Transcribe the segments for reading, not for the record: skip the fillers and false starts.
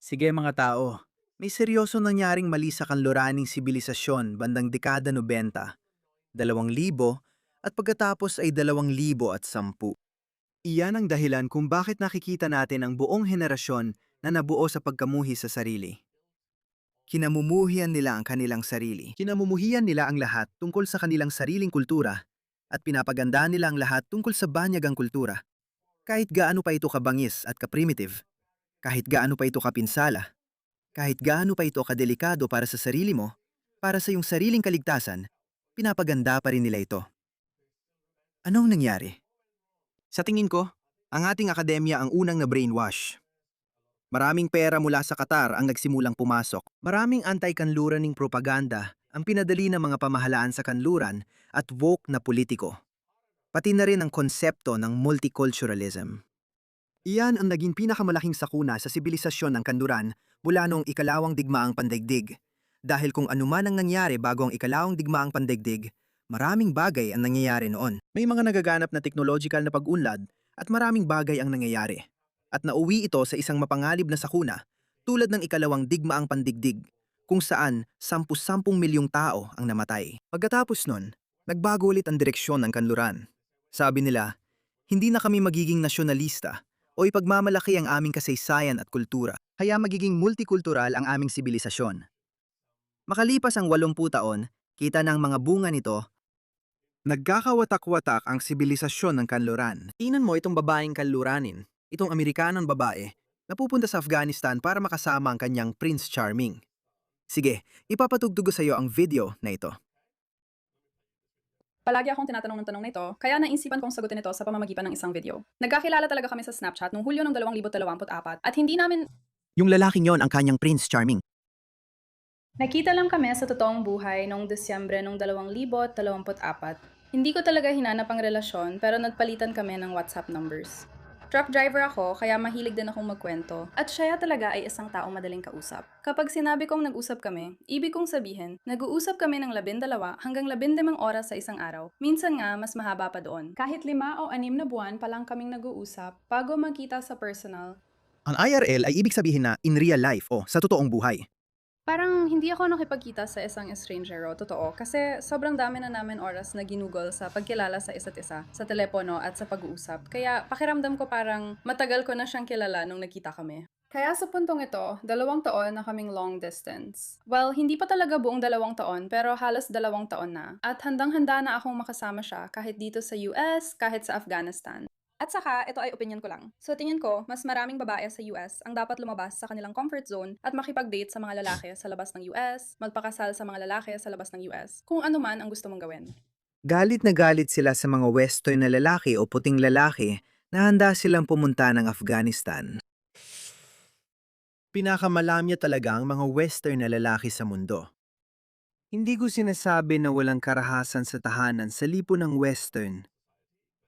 Sige mga tao, may seryoso nangyaring mali sa kanluraning sibilisasyon bandang dekada 90, 2000 at pagkatapos ay 2010. Iyan ang dahilan kung bakit nakikita natin ang buong henerasyon na nabuo sa pagkamuhi sa sarili. Kinamumuhian nila ang kanilang sarili. Kinamumuhian nila ang lahat tungkol sa kanilang sariling kultura at pinapagandaan nila ang lahat tungkol sa banyagang kultura. Kahit gaano pa ito kabangis at kaprimitive, kahit gaano pa ito kapinsala, kahit gaano pa ito kadelikado para sa sarili mo, para sa iyong sariling kaligtasan, pinapaganda pa rin nila ito. Anong nangyari? Sa tingin ko, ang ating akademya ang unang na brainwash. Maraming pera mula sa Qatar ang nagsimulang pumasok. Maraming anti-kanluraning propaganda ang pinadali ng mga pamahalaan sa kanluran at woke na politiko. Pati na rin ang konsepto ng multiculturalism. Iyan ang naging pinakamalaking sakuna sa sibilisasyon ng kanluran mula noong ikalawang digmaang pandaigdig. Dahil kung anuman ang nangyari bago ang ikalawang digmaang pandaigdig, maraming bagay ang nangyayari noon. May mga nagaganap na teknologikal na pag-unlad at maraming bagay ang nangyayari. At nauwi ito sa isang mapangalib na sakuna tulad ng ikalawang digmaang pandigdig kung saan 10 milyong tao ang namatay. Pagkatapos nun, nagbago ulit ang direksyon ng kanluran. Sabi nila, hindi na kami magiging nasyonalista o ipagmamalaki ang aming kasaysayan at kultura, kaya magiging multikultural ang aming sibilisasyon. Makalipas ang 80 taon, kita ng mga bunga nito, nagkakawatak-watak ang sibilisasyon ng kanluran. Tingnan mo itong babaeng kanluranin, itong Amerikanong babae, na pupunta sa Afghanistan para makasama ang kanyang Prince Charming. Sige, ipapatugtog ko sa iyo ang video na ito. Palagi akong tinatanong ng tanong na ito, kaya naisipan kong sagutin ito sa pamamagitan ng isang video. Nagkakilala talaga kami sa Snapchat noong Hulyo ng 2024 at hindi namin Yung lalaking yon ang kanyang Prince Charming. nakita lang kami sa totoong buhay noong Desyembre noong 2024. Hindi ko talaga hinanap ang relasyon pero nagpalitan kami ng WhatsApp numbers. Truck driver ako kaya mahilig din akong magkwento at siya talaga ay isang taong madaling kausap. Kapag sinabi kong nag-usap kami, ibig kong sabihin, nag-uusap kami ng 12 hanggang 15 oras sa isang araw. Minsan nga, mas mahaba pa doon. Kahit 5 o 6 na buwan pa lang kaming nag-uusap bago magkita sa personal. Ang IRL ay ibig sabihin na in real life o sa totoong buhay. Parang hindi ako nakipagkita sa isang estrangero, totoo, kasi sobrang dami na namin oras na ginugol sa pagkilala sa isa't isa, sa telepono at sa pag-uusap. Kaya pakiramdam ko parang matagal ko na siyang kilala nung nagkita kami. Kaya sa puntong ito, 2 taon na kaming long distance. Well, hindi pa talaga buong 2 taon, pero halos 2 taon na. At handang-handa na akong makasama siya kahit dito sa US, kahit sa Afghanistan. At saka, ito ay opinion ko lang. So tingin ko, mas maraming babae sa US ang dapat lumabas sa kanilang comfort zone at makipag-date sa mga lalaki sa labas ng US, magpakasal sa mga lalaki sa labas ng US, kung ano man ang gusto mong gawin. Galit na galit sila sa mga western na lalaki o puting lalaki na handa silang pumunta ng Afghanistan. Pinakamalamya talaga ang mga western na lalaki sa mundo. Hindi ko sinasabi na walang karahasan sa tahanan sa lipo ng western,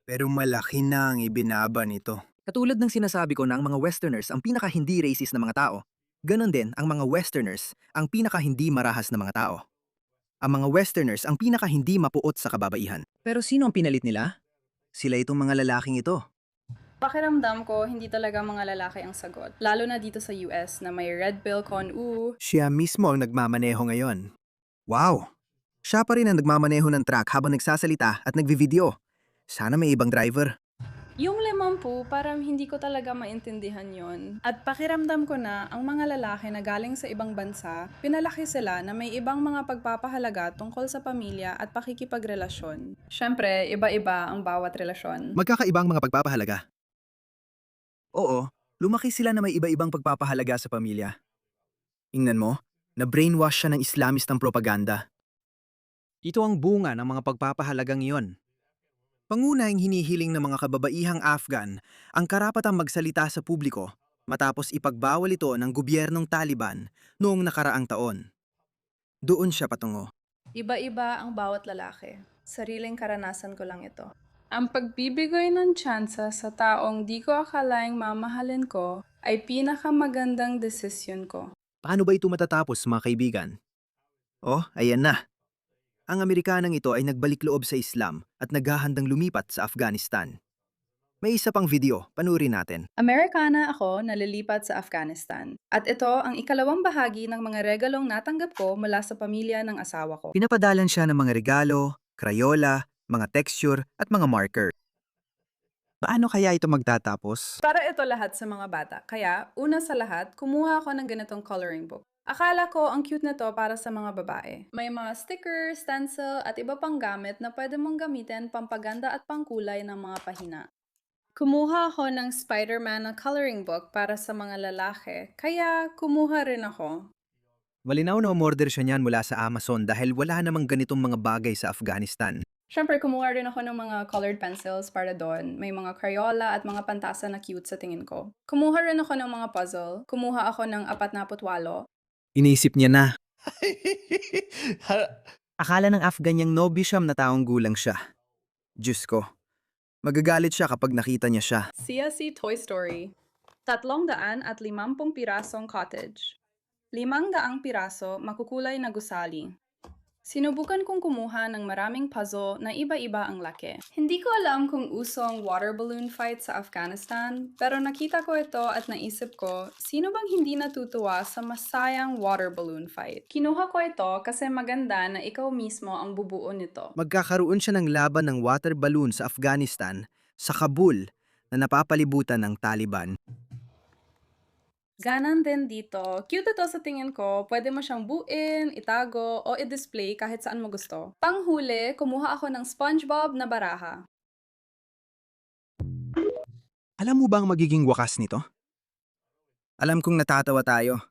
pero malaki na ang ibinaba nito. Katulad ng sinasabi ko na ang mga westerners ang pinaka-hindi racist na mga tao, ganon din ang mga westerners ang pinaka-hindi marahas na mga tao. Ang mga westerners ang pinaka-hindi mapuot sa kababaihan. Pero sino ang pinalit nila? Sila itong mga lalaking ito. Pakiramdam ko, hindi talaga mga lalaki ang sagot. Lalo na dito sa US na may red pill con Siya mismo ang nagmamaneho ngayon. Wow! Siya pa rin ang nagmamaneho ng truck habang nagsasalita at nagvi-video. Sana may ibang driver. yung 50, parang hindi ko talaga maintindihan yon. At pakiramdam ko na ang mga lalaki na galing sa ibang bansa, pinalaki sila na may ibang mga pagpapahalaga tungkol sa pamilya at pakikipagrelasyon. Siyempre, iba-iba ang bawat relasyon. Magkakaibang mga pagpapahalaga. Oo, lumaki sila na may iba-ibang pagpapahalaga sa pamilya. Ingnan mo, na-brainwash siya ng Islamistang propaganda. Ito ang bunga ng mga pagpapahalagang iyon. Pangunahing hinihiling ng mga kababaihang Afghan ang karapatang magsalita sa publiko matapos ipagbawal ito ng gobyernong Taliban noong nakaraang taon. Doon siya patungo. Iba-iba ang bawat lalaki. Sariling karanasan ko lang ito. Ang pagbibigay ng tsansa sa taong di ko akalaing mamahalin ko ay pinakamagandang desisyon ko. Paano ba ito matatapos, mga kaibigan? Oh, ayan na. Ang Amerikanang ito ay nagbalik loob sa Islam at naghahandang lumipat sa Afghanistan. May isa pang video, panurin natin. Amerikana ako na lilipat sa Afghanistan. At ito ang ikalawang bahagi ng mga regalong natanggap ko mula sa pamilya ng asawa ko. Pinapadalan siya ng mga regalo, krayola, mga texture at mga marker. Paano kaya ito magtatapos? Para ito lahat sa mga bata. Kaya, una sa lahat, kumuha ako ng ganitong coloring book. Akala ko ang cute na to para sa mga babae. May mga stickers, stencil, at iba pang gamit na pwede mong gamitin pampaganda at pangkulay ng mga pahina. Kumuha ako ng Spider-Man na coloring book para sa mga lalaki, kaya kumuha rin ako. Malinaw na umorder siya niyan mula sa Amazon dahil wala namang ganitong mga bagay sa Afghanistan. Siyempre, kumuha rin ako ng mga colored pencils para doon. May mga Crayola at mga pantasa na cute sa tingin ko. Kumuha rin ako ng mga puzzle. Kumuha ako ng 48. Iniisip niya na. Akala ng Afgan niyang nobisyam na taong gulang siya. Diyos ko, magagalit siya kapag nakita niya siya. CSC Toy Story. 350 pirasong cottage. 500 piraso makukulay na gusali. Sinubukan kong kumuha ng maraming puzzle na iba-iba ang laki. Hindi ko alam kung uso ang water balloon fight sa Afghanistan, pero nakita ko ito at naisip ko, sino bang hindi natutuwa sa masayang water balloon fight? Kinuha ko ito kasi maganda na ikaw mismo ang bubuo nito. Magkakaroon siya ng laban ng water balloon sa Afghanistan, sa Kabul, na napapalibutan ng Taliban. Ganan din dito. Cute ito sa tingin ko. Pwede mo siyang buuin, itago, o i-display kahit saan mo gusto. Panghuli, kumuha ako ng SpongeBob na baraha. Alam mo bang magiging wakas nito? Alam kong natatawa tayo.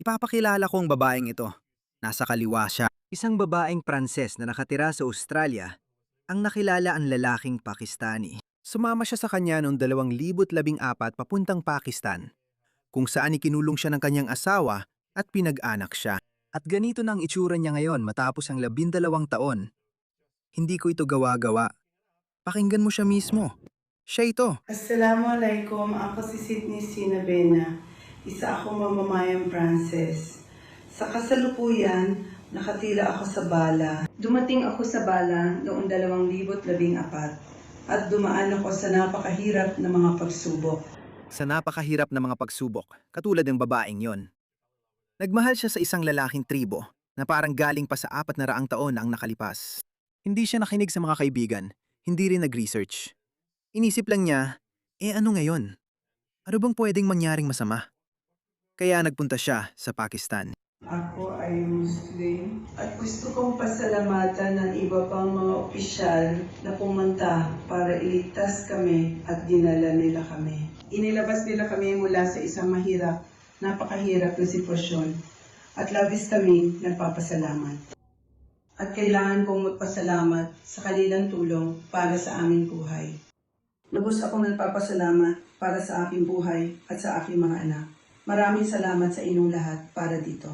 Ipapakilala ko ang babaeng ito. Nasa kaliwa siya. Isang babaeng Pranses na nakatira sa Australia ang nakilala ang lalaking Pakistani. Sumama siya sa kanya noong 2014 papuntang Pakistan, kung saan ikinulong siya ng kanyang asawa at pinag-anak siya. At ganito na ang itsura niya ngayon matapos ang 12 taon. Hindi ko ito gawa-gawa. Pakinggan mo siya mismo. Siya ito. Assalamualaikum, ako si Sydney Sinabena, isa akong mamamayang Frances. Sa kasalukuyan, nakatira ako sa Bala. Dumating ako sa Bala noong 2014 at dumaan ako sa napakahirap na mga pagsubok. Sa napakahirap na mga pagsubok, katulad ng babaeng yon. Nagmahal siya sa isang lalaking tribo na parang galing pa sa 400 taon na ang nakalipas. Hindi siya nakinig sa mga kaibigan, hindi rin nag-research. Inisip lang niya, ano ngayon? Ano bang pwedeng mangyaring masama? Kaya nagpunta siya sa Pakistan. Ako ay Muslim at gusto kong pasalamatan ng iba pang mga opisyal na pumunta para iligtas kami at dinala nila kami. Inilabas nila kami mula sa isang mahirap, napakahirap na sitwasyon at labis kami nagpapasalamat. At kailangan kong magpasalamat sa kanilang tulong para sa aming buhay. Lubos akong nagpapasalamat para sa aking buhay at sa aking mga anak. Maraming salamat sa inyong lahat para dito.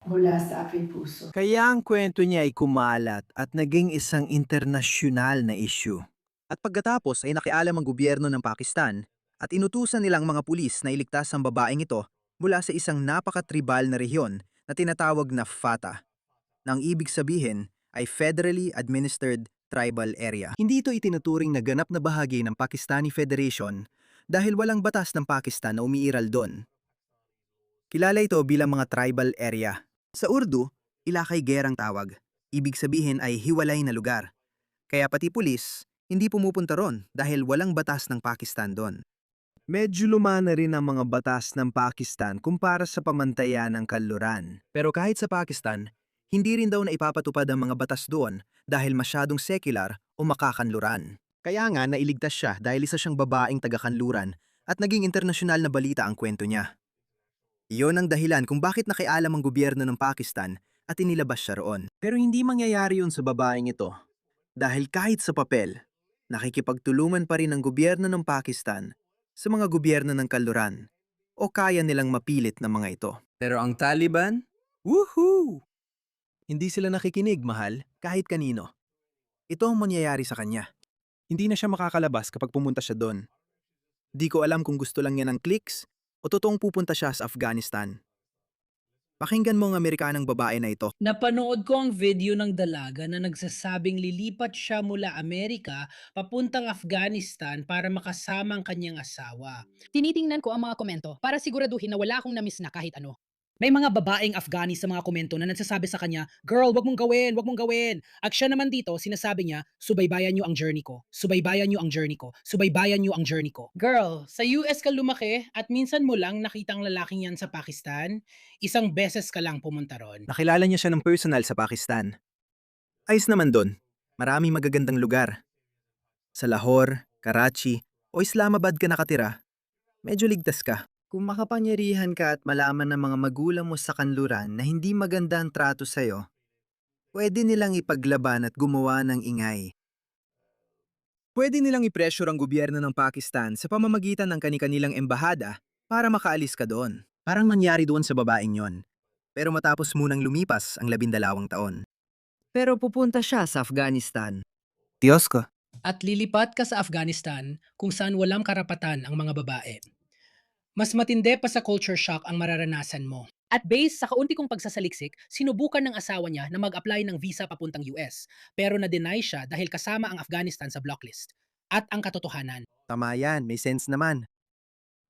Mula sa aking puso. Kaya ang kwento niya ay kumalat at naging isang internasyonal na issue. At pagkatapos ay nakialam ang gobyerno ng Pakistan at inutusan nilang mga pulis na iligtas ang babaeng ito mula sa isang napakatribal na rehiyon na tinatawag na FATA, na ang ibig sabihin ay Federally Administered Tribal Area. Hindi ito itinuturing na ganap na bahagi ng Pakistani Federation dahil walang batas ng Pakistan na umiiral doon. Kilala ito bilang mga tribal area. Sa Urdu, Ilakay Gerang tawag. Ibig sabihin ay hiwalay na lugar. Kaya pati pulis, hindi pumupunta ron dahil walang batas ng Pakistan doon. Medyo lumana rin ang mga batas ng Pakistan kumpara sa pamantayan ng kanluran. Pero kahit sa Pakistan, hindi rin daw na ipapatupad ang mga batas doon dahil masyadong secular o makakanluran. Kaya nga nailigtas siya dahil isa siyang babaeng taga-kanluran at naging internasyonal na balita ang kwento niya. Iyon ang dahilan kung bakit nakialam ang gobyerno ng Pakistan at inilabas siya roon. Pero hindi mangyayari yun sa babaeng ito. Dahil kahit sa papel, nakikipagtulungan pa rin ang gobyerno ng Pakistan sa mga gobyerno ng kanluran o kaya nilang mapilit ng mga ito. Pero ang Taliban? Woohoo! Hindi sila nakikinig, mahal, kahit kanino. Ito ang mangyayari sa kanya. Hindi na siya makakalabas kapag pumunta siya doon. Di ko alam kung gusto lang niya ng clicks o totoong pupunta siya sa Afghanistan. Pakinggan mo ang Amerikanang babae na ito. Napanood ko ang video ng dalaga na nagsasabing lilipat siya mula Amerika papuntang Afghanistan para makasama ang kanyang asawa. Tinitingnan ko ang mga komento para siguraduhin na wala akong na-miss na kahit ano. May mga babaeng Afghani sa mga komento na nagsasabi sa kanya, "Girl, wag mong gawin, wag mong gawin." At siya naman dito, sinasabi niya, "Subaybayan niyo ang journey ko. Subaybayan niyo ang journey ko. Subaybayan niyo ang journey ko." Girl, sa US ka lumaki at minsan mo lang nakitang lalaking yan sa Pakistan, isang beses ka lang pumunta ron. Nakilala niya siya ng personal sa Pakistan. Ayos naman doon. Maraming magagandang lugar. Sa Lahore, Karachi, o Islamabad ka nakatira, medyo ligtas ka. Kung makapangyarihan ka at malaman ng mga magulang mo sa kanluran na hindi maganda ang trato sa'yo, pwede nilang ipaglaban at gumawa ng ingay. Pwede nilang i-pressure ang gobyerno ng Pakistan sa pamamagitan ng kani-kanilang embahada para makaalis ka doon. Parang nangyari doon sa babaeng yon. Pero matapos munang lumipas ang 12 taon. Pero pupunta siya sa Afghanistan. Diyos ko. At lilipat ka sa Afghanistan kung saan walang karapatan ang mga babae. Mas matindi pa sa culture shock ang mararanasan mo. At based sa kaunti kong pagsasaliksik, sinubukan ng asawa niya na mag-apply ng visa papuntang US. Pero na-deny siya dahil kasama ang Afghanistan sa blocklist. At ang katotohanan, Tama yan, may sense naman.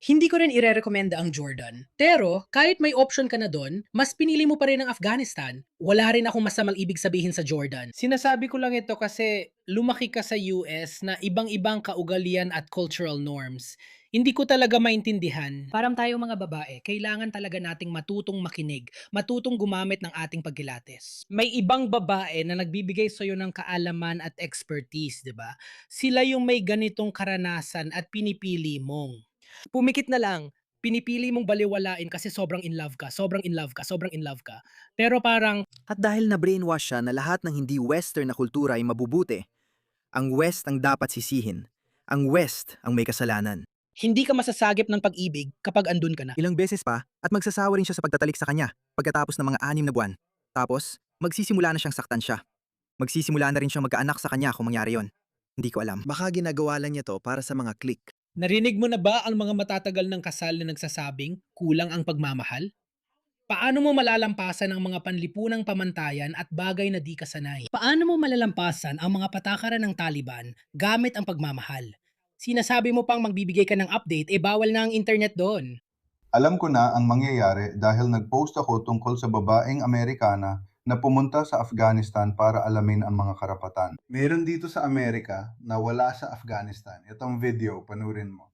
hindi ko rin ire-recommenda ang Jordan. Pero kahit may option ka na doon, mas pinili mo pa rin ang Afghanistan. Wala rin akong masamang ibig sabihin sa Jordan. Sinasabi ko lang ito kasi lumaki ka sa US na ibang-ibang kaugalian at cultural norms. Hindi ko talaga maintindihan. Parang tayo mga babae, kailangan talaga nating matutong makinig, matutong gumamit ng ating pagkilates. May ibang babae na nagbibigay sa'yo ng kaalaman at expertise, di ba? Sila yung may ganitong karanasan at pinipili mong. Pumikit na lang, pinipili mong baliwalain kasi sobrang in love ka, sobrang in love ka, sobrang in love ka. Pero parang, At dahil na-brainwash siya na lahat ng hindi Western na kultura ay mabubuti, ang West ang dapat sisihin. Ang West ang may kasalanan. hindi ka masasagip ng pag-ibig kapag andun ka na. Ilang beses pa at magsasawa rin siya sa pagtatalik sa kanya pagkatapos ng mga 6 na buwan. Tapos, magsisimula na siyang saktan siya. Magsisimula na rin siyang magkaanak sa kanya kung mangyari yon. Hindi ko alam. Baka ginagawa lang niya to para sa mga click. Narinig mo na ba ang mga matatagal ng kasal na nagsasabing kulang ang pagmamahal? Paano mo malalampasan ang mga panlipunang pamantayan at bagay na di kasanay? Paano mo malalampasan ang mga patakaran ng Taliban gamit ang pagmamahal? Sinasabi mo pang magbibigay ka ng update, bawal na ang internet doon. Alam ko na ang mangyayari dahil nag-post ako tungkol sa babaeng Amerikana na pumunta sa Afghanistan para alamin ang mga karapatan. Meron dito sa Amerika na wala sa Afghanistan. Itong video, panurin mo.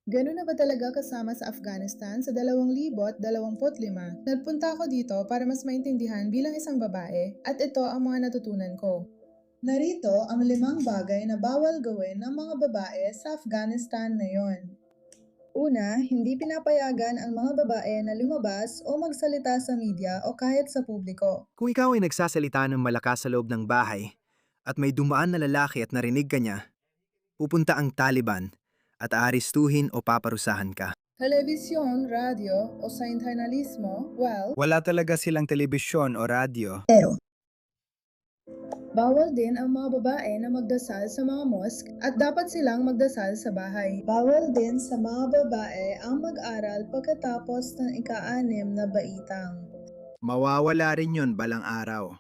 Gano'n na ba talaga kasama sa Afghanistan sa 2025? Nagpunta ako dito para mas maintindihan bilang isang babae at ito ang mga natutunan ko. Narito ang 5 bagay na bawal gawin ng mga babae sa Afghanistan ngayon. Una, hindi pinapayagan ang mga babae na lumabas o magsalita sa media o kahit sa publiko. Kung ikaw ay nagsasalita ng malakas sa loob ng bahay at may dumaan na lalaki at narinig ka niya, pupunta ang Taliban at aaristuhin o paparusahan ka. Telebisyon, radyo o sa internalismo, well, Wala talaga silang telebisyon o radyo. bawal din ang mga babae na magdasal sa mga mosque at dapat silang magdasal sa bahay. Bawal din sa mga babae ang mag-aral pagkatapos ng ika-6 na baitang. Mawawala rin yun balang araw.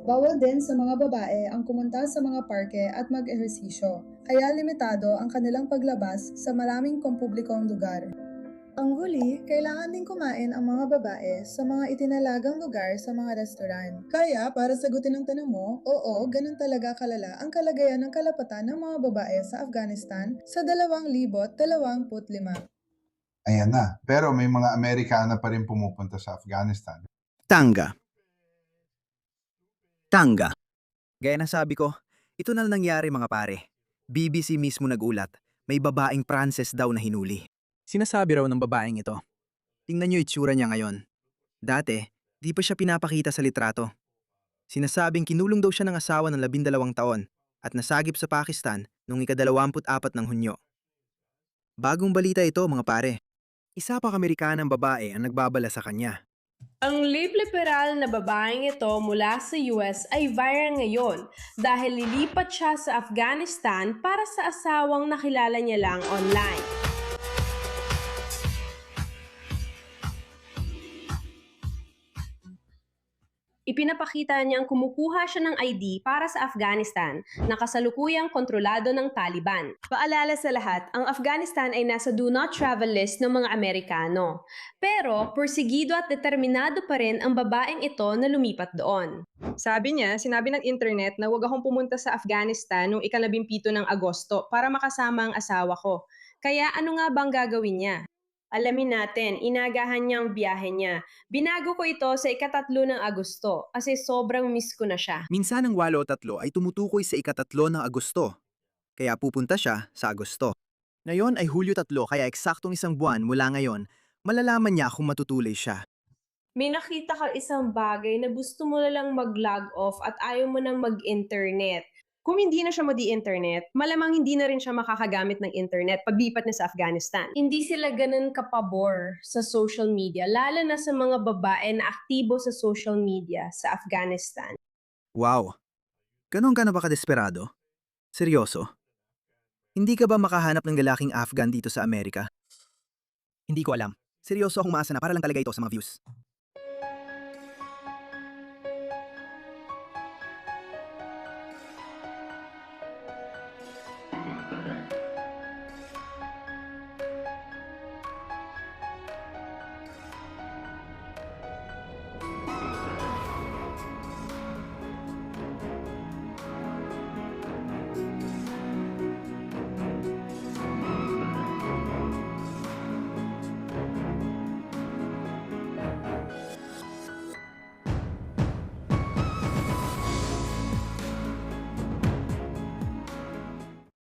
Bawal din sa mga babae ang kumunta sa mga parke at mag-ehersisyo, kaya limitado ang kanilang paglabas sa maraming pampublikong lugar. Ang huli, kailangan din kumain ang mga babae sa mga itinalagang lugar sa mga restoran. Kaya, para sagutin ang tanong mo, oo, ganun talaga kalala ang kalagayan ng kalapatan ng mga babae sa Afghanistan sa 2025. Ayan na. Pero may mga Amerikana pa rin pumupunta sa Afghanistan. Tanga. Gaya ng sabi ko, ito na nangyari mga pare. BBC mismo nagulat, may babaeng Pranses daw na hinuli. Sinasabi raw ng babaeng ito. Tingnan niyo itsura niya ngayon. Dati, di pa siya pinapakita sa litrato. Sinasabing kinulong daw siya ng asawa ng 12 taon at nasagip sa Pakistan noong ika-24 ng Hunyo. Bagong balita ito mga pare. Isa pa Amerikanang babae ang nagbabala sa kanya. Ang liberal na babaeng ito mula sa US ay viral ngayon dahil lilipat siya sa Afghanistan para sa asawang nakilala niya lang online. Ipinapakita niyang kumukuha siya ng ID para sa Afghanistan na kasalukuyang kontrolado ng Taliban. Paalala sa lahat, ang Afghanistan ay nasa do not travel list ng mga Amerikano. Pero porsigido at determinado pa rin ang babaeng ito na lumipat doon. Sabi niya, sinabi ng internet na huwag akong pumunta sa Afghanistan noong 17 ng Agosto para makasama ang asawa ko. Kaya ano nga bang gagawin niya? Alamin natin, inagahan niya ang biyahe niya. Binago ko ito sa 3 ng Agosto kasi sobrang miss ko na siya. Minsan ang 8-3 ay tumutukoy sa 3 ng Agosto. Kaya pupunta siya sa Agosto. Ngayon ay Hulyo 3 kaya eksaktong 1 buwan mula ngayon, malalaman niya kung matutuloy siya. May nakita ka isang bagay na gusto mo na lang mag-log off at ayaw mo nang mag-internet. Kung hindi na siya madi-internet, malamang hindi na rin siya makakagamit ng internet paglipat niya sa Afghanistan. Hindi sila ganun kapabor sa social media, lalo na sa mga babae na aktibo sa social media sa Afghanistan. Wow! Ganon ka na ba kadesperado? Seryoso? Hindi ka ba makahanap ng lalaking Afghan dito sa Amerika? Hindi ko alam. Seryoso akong maasa na para lang talaga ito sa mga views.